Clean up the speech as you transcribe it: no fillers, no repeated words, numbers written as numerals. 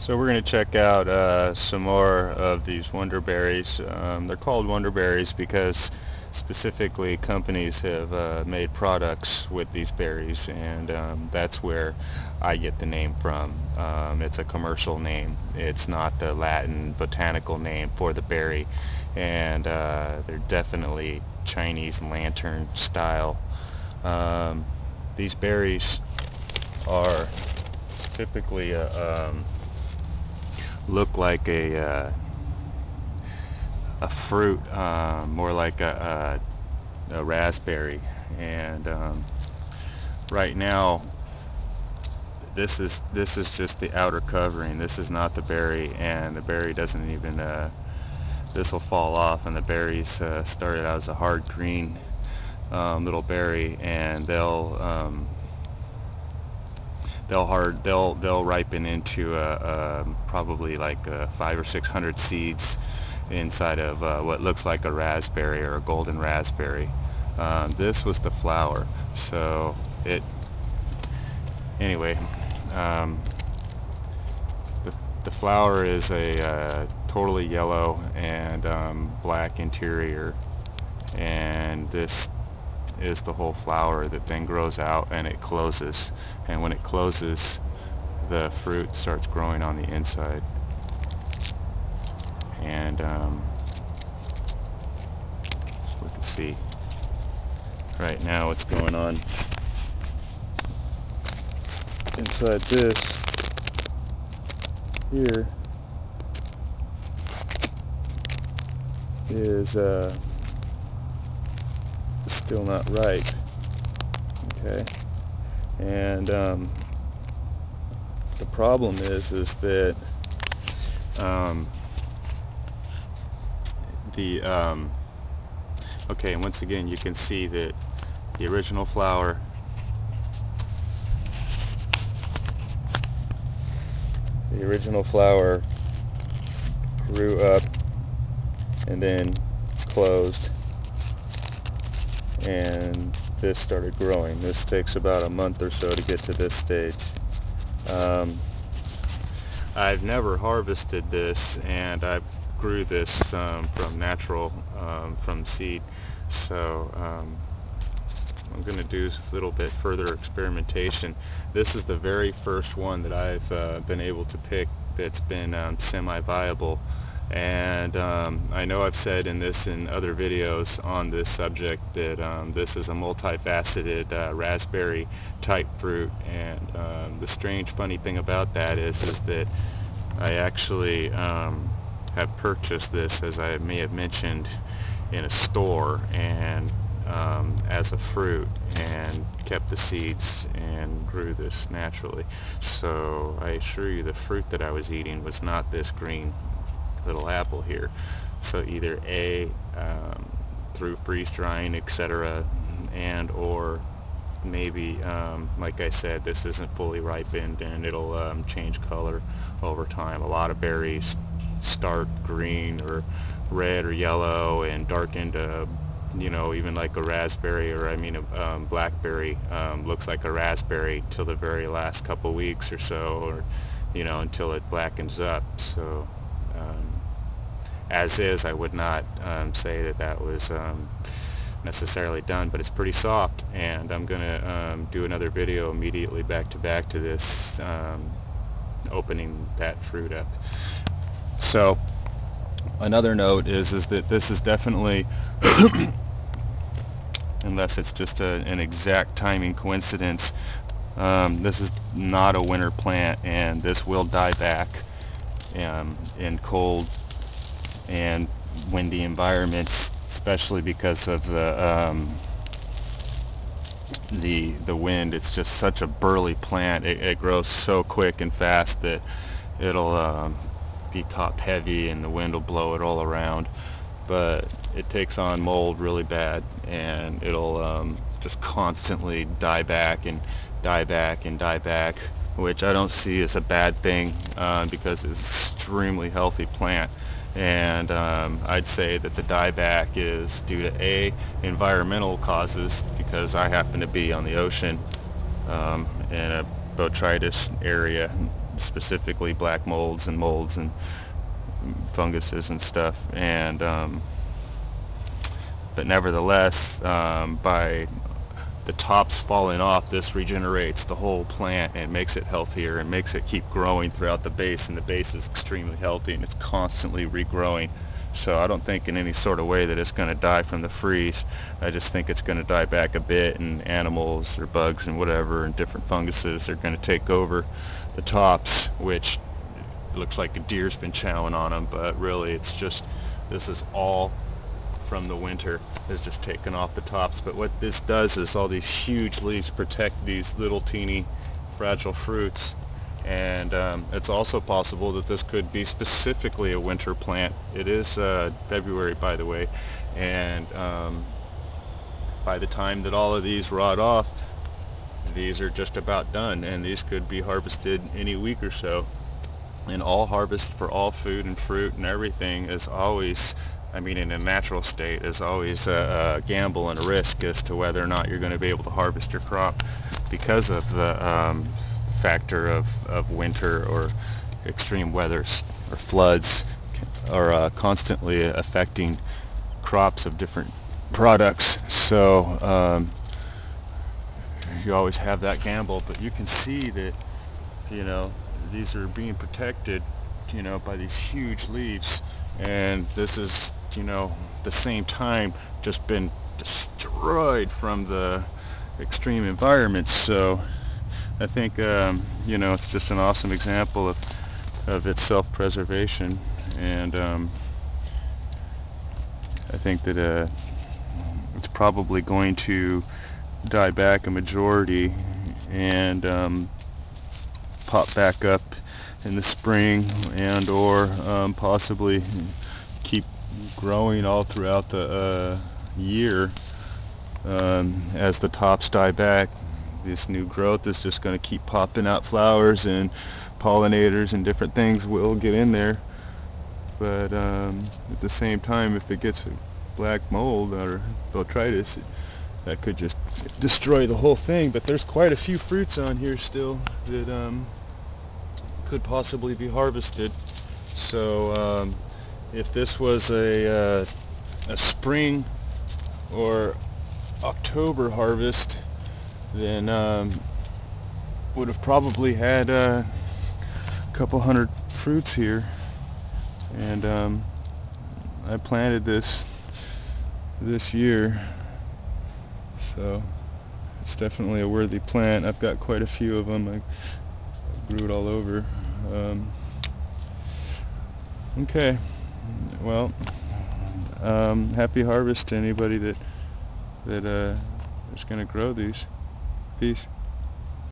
So we're going to check out some more of these wonder berries. They're called wonder berries because specifically companies have made products with these berries, and that's where I get the name from. It's a commercial name. It's not the Latin botanical name for the berry, and they're definitely Chinese lantern style. These berries are typically look like a fruit, more like a raspberry. And right now, this is just the outer covering. This is not the berry, and the berry doesn't even. This will fall off, and the berries started out as a hard green little berry, and they'll ripen into probably like 500 or 600 seeds inside of what looks like a raspberry or a golden raspberry. This was the flower. So anyway, um, the flower is a totally yellow and black interior, and this is the whole flower that then grows out and it closes, and when it closes, the fruit starts growing on the inside. And we can see right now what's going on inside this here is still not ripe. Okay, and the problem is that okay, and once again you can see that the original flower grew up and then closed, and this started growing. This takes about a month or so to get to this stage. I've never harvested this, and I grew this from natural, from seed. So I'm going to do a little bit further experimentation. This is the very first one that I've been able to pick that's been semi-viable. And I know I've said in other videos on this subject that this is a multifaceted raspberry type fruit, and the strange funny thing about that is that I actually have purchased this, as I may have mentioned, in a store, and as a fruit, and kept the seeds and grew this naturally. So I assure you the fruit that I was eating was not this green little apple here. So either through freeze drying, etc., and or maybe like I said, this isn't fully ripened and it'll change color over time. A lot of berries start green or red or yellow and darken to, even like a raspberry, or a blackberry looks like a raspberry till the very last couple weeks or so, or until it blackens up. So as is, I would not say that was necessarily done, but it's pretty soft, and I'm gonna do another video immediately back to this, opening that fruit up. So another note is that this is definitely unless it's just an exact timing coincidence, this is not a winter plant, and this will die back in cold and windy environments, especially because of the wind. It's just such a burly plant. It grows so quick and fast that it'll be top heavy, and the wind will blow it all around. But it takes on mold really bad, and it'll just constantly die back and die back and die back, which I don't see as a bad thing, because it's an extremely healthy plant. And I'd say that the dieback is due to environmental causes, because I happen to be on the ocean in a botrytis area specifically black molds and funguses and stuff. And but nevertheless, by the tops falling off, this regenerates the whole plant and makes it healthier and makes it keep growing throughout the base, and the base is extremely healthy and it's constantly regrowing. So I don't think in any sort of way that it's going to die from the freeze. I just think it's going to die back a bit, and animals or bugs and whatever and different funguses are going to take over the tops, which looks like a deer's been chowing on them, but really it's just, this is all from the winter, is just taken off the tops. But what this does is all these huge leaves protect these little teeny fragile fruits. And it's also possible that this could be specifically a winter plant. It is February, by the way, and by the time that all of these rot off, these are just about done, and these could be harvested any week or so. And all harvest for all food and fruit and everything is always, I mean, in a natural state, is always a gamble and a risk as to whether or not you're going to be able to harvest your crop, because of the factor of winter or extreme weathers or floods are constantly affecting crops of different products. So you always have that gamble, but you can see that, you know, these are being protected, you know, by these huge leaves, and this is, you know, the same time just been destroyed from the extreme environments. So I think, you know, it's just an awesome example of its self-preservation, and I think that it's probably going to die back a majority and pop back up in the spring, and or possibly keep growing all throughout the year as the tops die back. This new growth is just going to keep popping out flowers, and pollinators and different things will get in there. But at the same time, if it gets black mold or botrytis, that could just destroy the whole thing. But there's quite a few fruits on here still that could possibly be harvested. So if this was a spring or October harvest, then would have probably had a couple hundred fruits here. And I planted this year, so it's definitely a worthy plant. I've got quite a few of them. I grew it all over. Okay, well, happy harvest to anybody that is going to grow these. Peace.